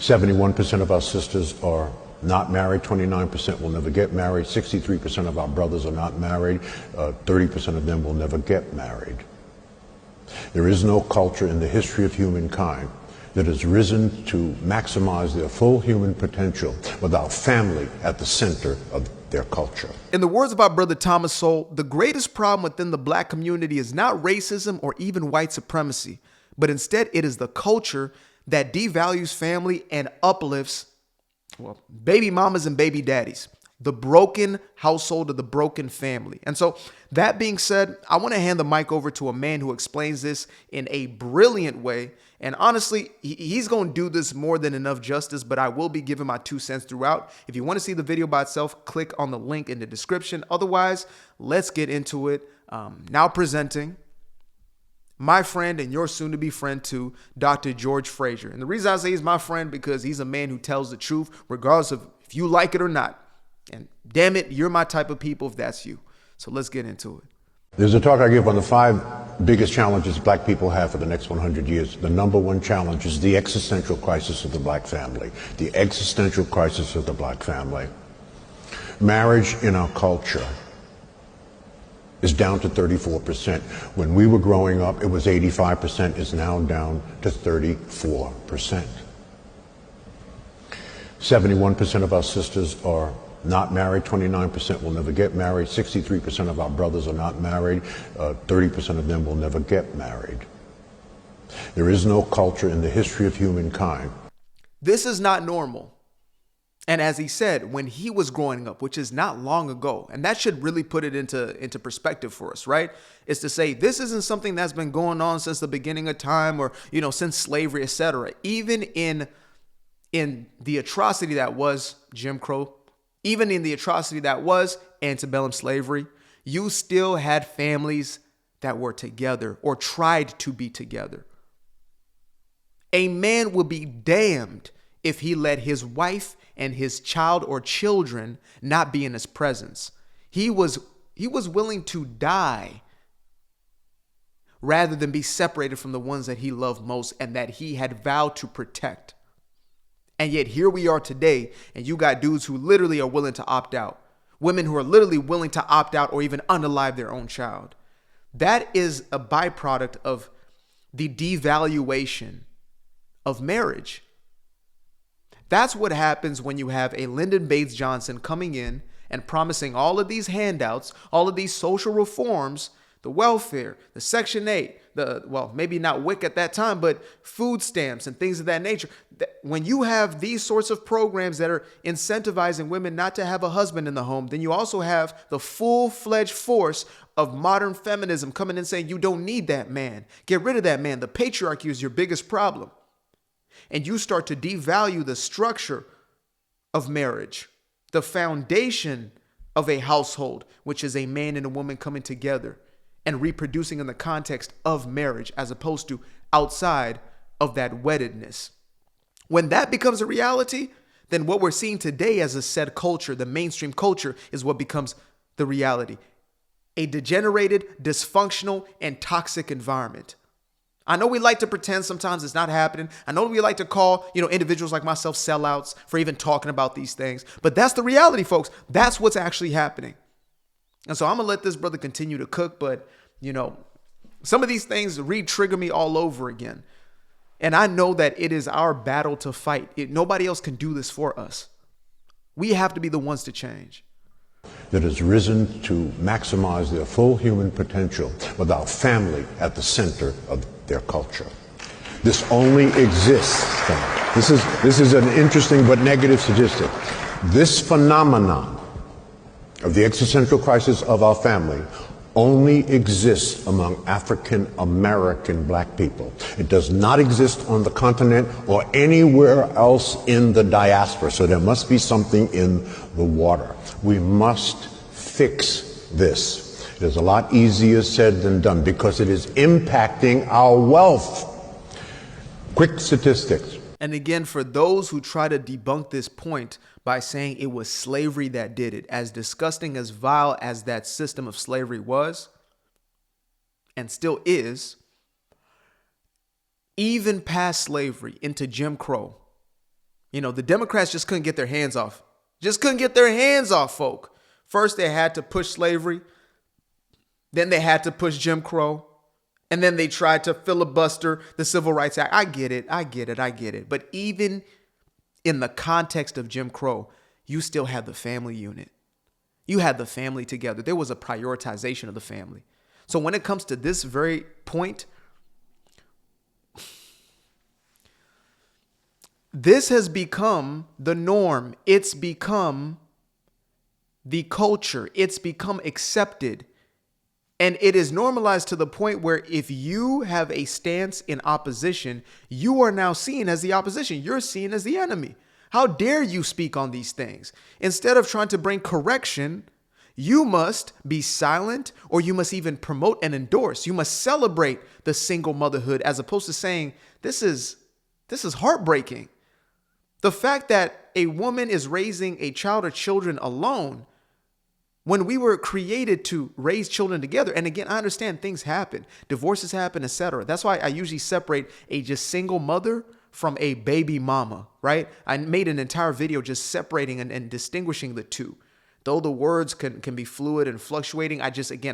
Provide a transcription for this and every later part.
71% of our sisters are not married, 29% will never get married, 63% of our brothers are not married, 30% of them will never get married. There is no culture in the history of humankind that has risen to maximize their full human potential without family at the center of their culture. In the words of our brother Thomas Sowell, the greatest problem within the black community is not racism or even white supremacy, but instead it is the culture that devalues family and uplifts, well, baby mamas and baby daddies, the broken household of the broken family. And so that being said, I want to hand the mic over to a man who explains this in a brilliant way. And honestly, he's going to do this more than enough justice, but I will be giving my 2 cents throughout. If you want to see the video by itself, click on the link in the description. Otherwise, let's get into it. Now presenting my friend and your soon-to-be friend too, Dr. George Frazier. And the reason I say he's my friend because he's a man who tells the truth, regardless of if you like it or not. And damn it, you're my type of people if that's you. So let's get into it. There's a talk I give on the 5 biggest challenges black people have for the next 100 years. The number 1 challenge is the existential crisis of the black family. The existential crisis of the black family. Marriage in our culture is down to 34%. When we were growing up, it was 85%. It's now down to 34%. 71% of our sisters are not married, 29% will never get married, 63% of our brothers are not married, 30% of them will never get married. There is no culture in the history of humankind. This is not normal. And as he said, when he was growing up, which is not long ago, and that should really put it into perspective for us, right? Is to say this isn't something that's been going on since the beginning of time or, since slavery, etc. Even in the atrocity that was Jim Crow, even in the atrocity that was antebellum slavery, you still had families that were together or tried to be together. A man will be damned if he let his wife and his child or children not be in his presence. He was willing to die rather than be separated from the ones that he loved most and that he had vowed to protect. And yet here we are today, and you got dudes who literally are willing to opt out. Women who are literally willing to opt out or even unalive their own child. That is a byproduct of the devaluation of marriage. That's what happens when you have a Lyndon Baines Johnson coming in and promising all of these handouts, all of these social reforms, the welfare, the Section 8, maybe not WIC at that time, but food stamps and things of that nature. When you have these sorts of programs that are incentivizing women not to have a husband in the home, then you also have the full-fledged force of modern feminism coming in saying you don't need that man. Get rid of that man. The patriarchy is your biggest problem. And you start to devalue the structure of marriage, the foundation of a household, which is a man and a woman coming together and reproducing in the context of marriage as opposed to outside of that weddedness. When that becomes a reality, then what we're seeing today as a said culture, the mainstream culture, is what becomes the reality. A degenerated, dysfunctional, and toxic environment. I know we like to pretend sometimes it's not happening. I know we like to call, individuals like myself sellouts for even talking about these things. But that's the reality, folks. That's what's actually happening. And so I'm going to let this brother continue to cook. But, some of these things re-trigger me all over again. And I know that it is our battle to fight. Nobody else can do this for us. We have to be the ones to change. That has risen to maximize their full human potential without family at the center of their culture. This only exists. This is an interesting but negative statistic. This phenomenon of the existential crisis of our family only exists among African American black people. It does not exist on the continent or anywhere else in the diaspora. So there must be something in the water. We must fix this. It is a lot easier said than done because it is impacting our wealth. Quick statistics. And again, for those who try to debunk this point by saying it was slavery that did it, as disgusting, as vile as that system of slavery was, and still is, even past slavery into Jim Crow, The Democrats just couldn't get their hands off. Just couldn't get their hands off folk. First, they had to push slavery. Then they had to push Jim Crow. And then they tried to filibuster the Civil Rights Act. I get it. But even in the context of Jim Crow, you still had the family unit. You had the family together. There was a prioritization of the family. So when it comes to this very point, this has become the norm. It's become the culture. It's become accepted. And it is normalized to the point where if you have a stance in opposition, you are now seen as the opposition. You're seen as the enemy. How dare you speak on these things? Instead of trying to bring correction, you must be silent, or you must even promote and endorse. You must celebrate the single motherhood, as opposed to saying, this is heartbreaking. The fact that a woman is raising a child or children alone, when we were created to raise children together. And again, I understand things happen, divorces happen, etc. That's why I usually separate a just single mother from a baby mama, right? I made an entire video just separating and distinguishing the two. Though the words can be fluid and fluctuating, I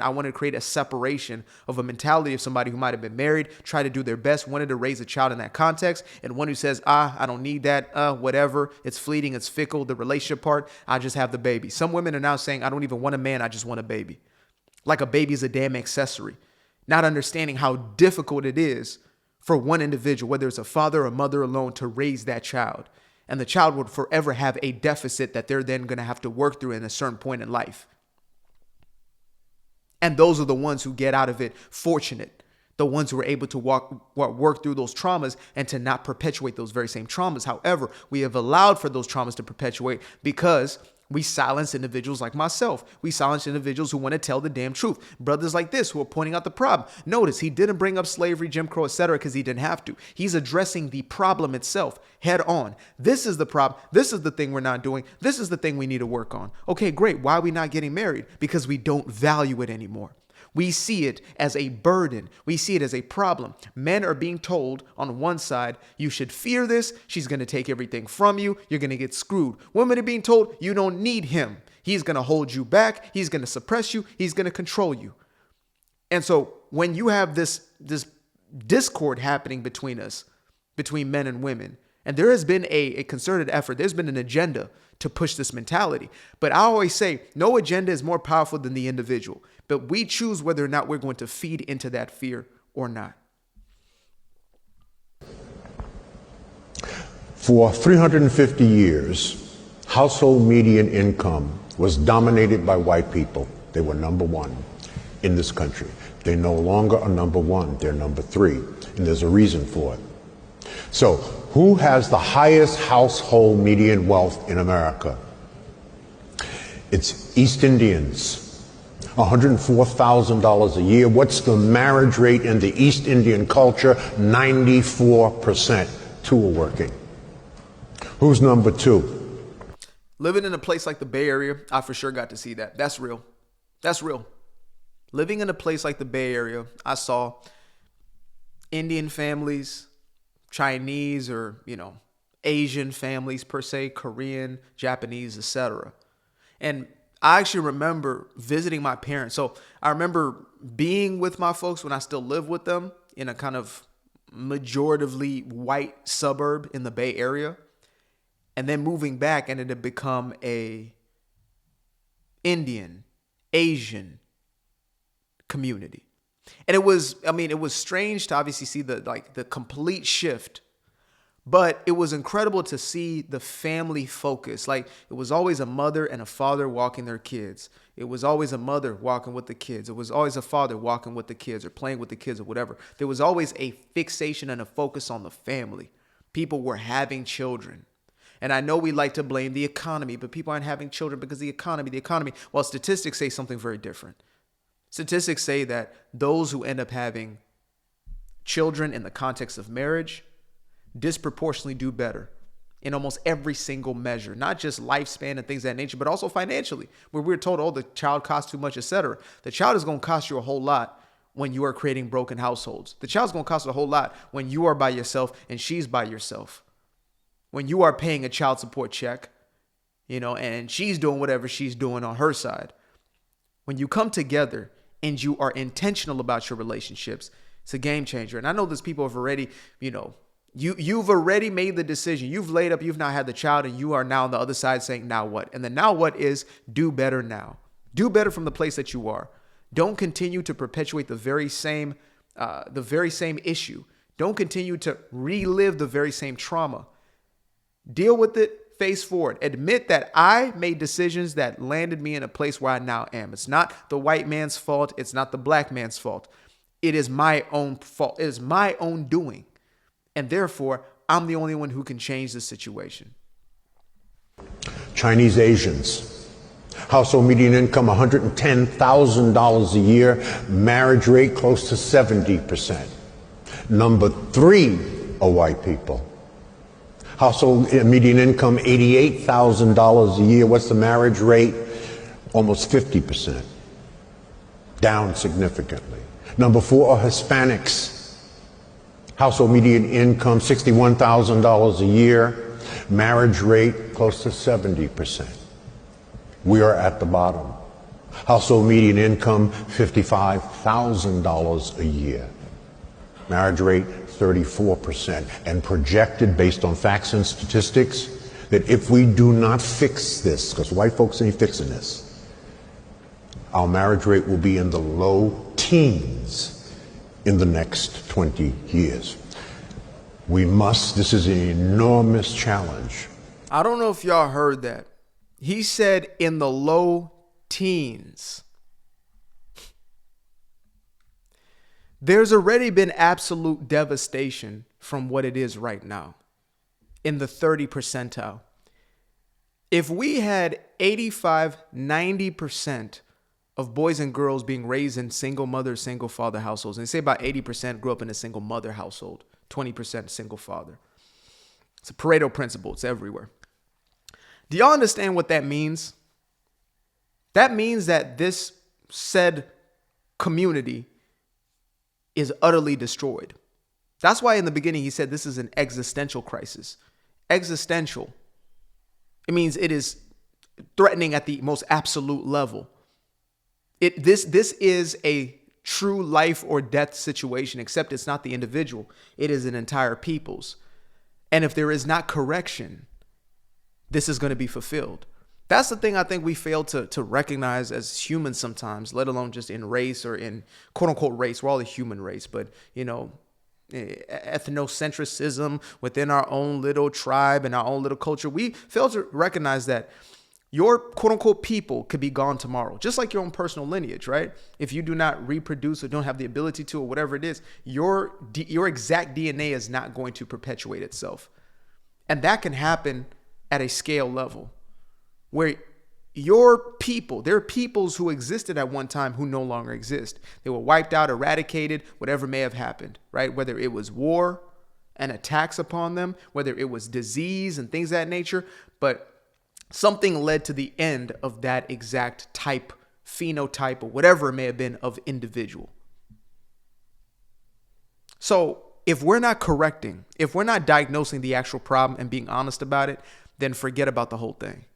want to create a separation of a mentality of somebody who might have been married, try to do their best, wanted to raise a child in that context, and one who says, I don't need that, whatever, it's fleeting, it's fickle, the relationship part, I just have the baby. Some women are now saying, I don't even want a man, I just want a baby. Like a baby is a damn accessory. Not understanding how difficult it is for one individual, whether it's a father or mother alone, to raise that child. And the child would forever have a deficit that they're then going to have to work through in a certain point in life. And those are the ones who get out of it fortunate. The ones who are able to work through those traumas and to not perpetuate those very same traumas. However, we have allowed for those traumas to perpetuate because we silence individuals like myself. We silence individuals who want to tell the damn truth. Brothers like this who are pointing out the problem. Notice he didn't bring up slavery, Jim Crow, etc. because he didn't have to. He's addressing the problem itself head on. This is the problem. This is the thing we're not doing. This is the thing we need to work on. Okay, great. Why are we not getting married? Because we don't value it anymore. We see it as a burden. We see it as a problem. Men are being told on one side, you should fear this. She's going to take everything from you. You're going to get screwed. Women are being told you don't need him. He's going to hold you back. He's going to suppress you. He's going to control you. And so when you have this discord happening between us, between men and women, and there has been a concerted effort, there's been an agenda to push this mentality. But I always say no agenda is more powerful than the individual. But we choose whether or not we're going to feed into that fear or not. For 350 years, household median income was dominated by white people. They were number one in this country. They no longer are number one. They're number three. And there's a reason for it. So, who has the highest household median wealth in America? It's East Indians. $104,000 a year. What's the marriage rate in the East Indian culture? 94%. Two are working. Who's number two? Living in a place like the Bay Area, I for sure got to see that. That's real. That's real. Living in a place like the Bay Area, I saw Indian families, Chinese or, Asian families per se, Korean, Japanese, etc. And I actually remember visiting my parents. So I remember being with my folks when I still lived with them in a kind of majoritively white suburb in the Bay Area. And then moving back, and it had become a Indian, Asian community. And it was strange to obviously see the complete shift. But it was incredible to see the family focus. Like, it was always a mother and a father walking their kids. It was always a mother walking with the kids. It was always a father walking with the kids or playing with the kids or whatever. There was always a fixation and a focus on the family. People were having children. And I know we like to blame the economy, but people aren't having children because the economy. Well, statistics say something very different. Statistics say that those who end up having children in the context of marriage disproportionately do better in almost every single measure, not just lifespan and things of that nature, but also financially, where we're told, oh, the child costs too much, etc. The child is going to cost you a whole lot when you are creating broken households. The child's going to cost a whole lot when you are by yourself and she's by yourself. when you are paying a child support check, and she's doing whatever she's doing on her side. When you come together and you are intentional about your relationships, it's a game changer. And I know there's people who have already, you've already made the decision. You've laid up, you've not had the child, and you are now on the other side saying, now what? And the now what is do better now. Do better from the place that you are. Don't continue to perpetuate the very same issue. Don't continue to relive the very same trauma. Deal with it. Face forward. Admit that I made decisions that landed me in a place where I now am. It's not the white man's fault. It's not the black man's fault. It is my own fault. It is my own doing. And therefore, I'm the only one who can change the situation. Chinese Asians. Household median income $110,000 a year. Marriage rate close to 70%. Number 3 are white people. Household median income $88,000 a year. What's the marriage rate? Almost 50%. Down significantly. Number 4 are Hispanics. Household median income $61,000 a year. Marriage rate close to 70%. We are at the bottom. Household median income $55,000 a year. Marriage rate 34%, and projected based on facts and statistics that if we do not fix this, because white folks ain't fixing this, our marriage rate will be in the low teens in the next 20 years. This is an enormous challenge. I don't know if y'all heard that. He said in the low teens. There's already been absolute devastation from what it is right now in the 30 percentile. If we had 85, 90% of boys and girls being raised in single mother, single father households, and say about 80% grew up in a single mother household, 20% single father. It's a Pareto principle. It's everywhere. Do y'all understand what that means? That means that this said community is utterly destroyed. That's why in the beginning he said this is an existential crisis. Existential. It means it is threatening at the most absolute level. This is a true life or death situation, except it's not the individual. It is an entire people's. And if there is not correction, this is going to be fulfilled. That's the thing I think we fail to recognize as humans sometimes, let alone just in race or in quote unquote race. We're all a human race, but ethnocentrism within our own little tribe and our own little culture. We fail to recognize that your quote unquote people could be gone tomorrow, just like your own personal lineage, right? If you do not reproduce or don't have the ability to, or whatever it is, your exact DNA is not going to perpetuate itself. And that can happen at a scale level, where your people, there are peoples who existed at one time who no longer exist. They were wiped out, eradicated, whatever may have happened, right? Whether it was war and attacks upon them, whether it was disease and things of that nature, but something led to the end of that exact type, phenotype, or whatever it may have been of individual. So if we're not correcting, if we're not diagnosing the actual problem and being honest about it, then forget about the whole thing.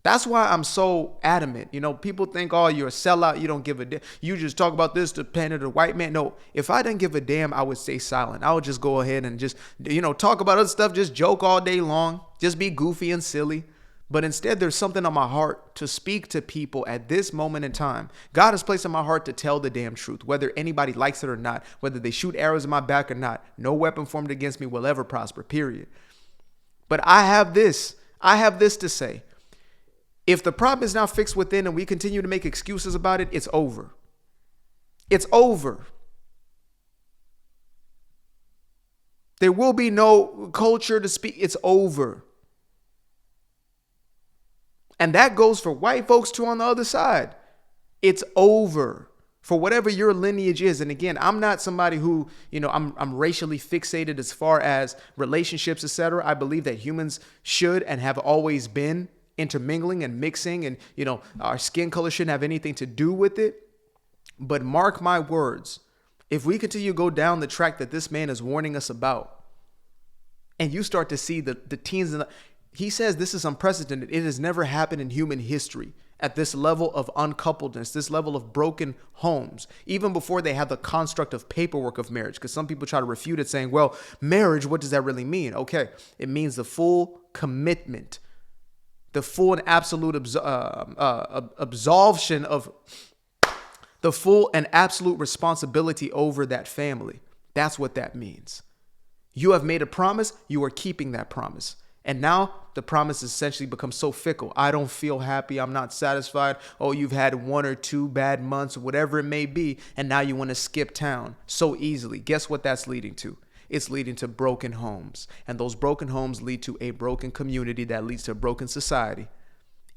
That's why I'm so adamant. People think, oh, you're a sellout. You don't give a damn. You just talk about this to pander the white man. No, if I didn't give a damn, I would stay silent. I would just go ahead and just, talk about other stuff, just joke all day long, just be goofy and silly. But instead, there's something on my heart to speak to people at this moment in time. God has placed in my heart to tell the damn truth, whether anybody likes it or not, whether they shoot arrows in my back or not. No weapon formed against me will ever prosper, period. But I have this to say. If the problem is not fixed within and we continue to make excuses about it, it's over. It's over. There will be no culture to speak. It's over. And that goes for white folks too on the other side. It's over for whatever your lineage is. And again, I'm not somebody who, I'm racially fixated as far as relationships, etc. I believe that humans should and have always been intermingling and mixing, and our skin color shouldn't have anything to do with it. But mark my words, if we continue to go down the track that this man is warning us about, And you start to see the teens. He says this is unprecedented. It has never happened in human history at this level of uncoupledness, this level of broken homes, even before they have the construct of paperwork of marriage. Because some people try to refute it saying, well, marriage, what does that really mean? Okay, it means the full commitment, the full and absolute absolution of the full and absolute responsibility over that family. That's what that means. You have made a promise, you are keeping that promise. And now the promise essentially becomes so fickle. I don't feel happy. I'm not satisfied. Oh, you've had 1 or 2 bad months, whatever it may be. And now you want to skip town so easily. Guess what that's leading to? It's leading to broken homes. And those broken homes lead to a broken community that leads to a broken society.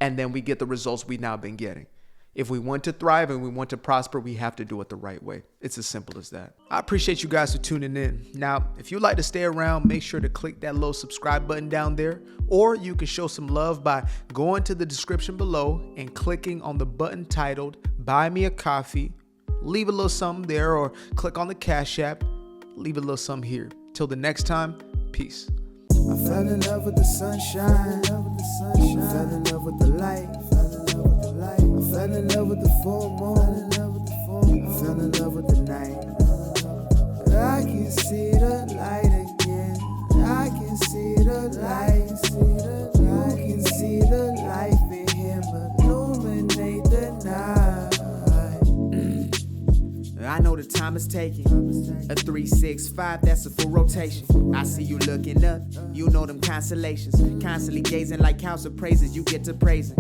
And then we get the results we've now been getting. If we want to thrive and we want to prosper, we have to do it the right way. It's as simple as that. I appreciate you guys for tuning in. Now, if you'd like to stay around, make sure to click that little subscribe button down there, or you can show some love by going to the description below and clicking on the button titled Buy Me a Coffee. Leave a little something there, or click on the Cash App. Leave a little something here. Till the next time, peace. I fell in love with the sunshine. I fell in love with the light. I fell in love with the full moon. I fell in love with the night. I can see the light again. I can see the light. You can see the life in him illuminate the night. I know the time is taking. A 3-6-5, that's a full rotation. I see you looking up, you know them constellations. Constantly gazing like council praises, you get to praising.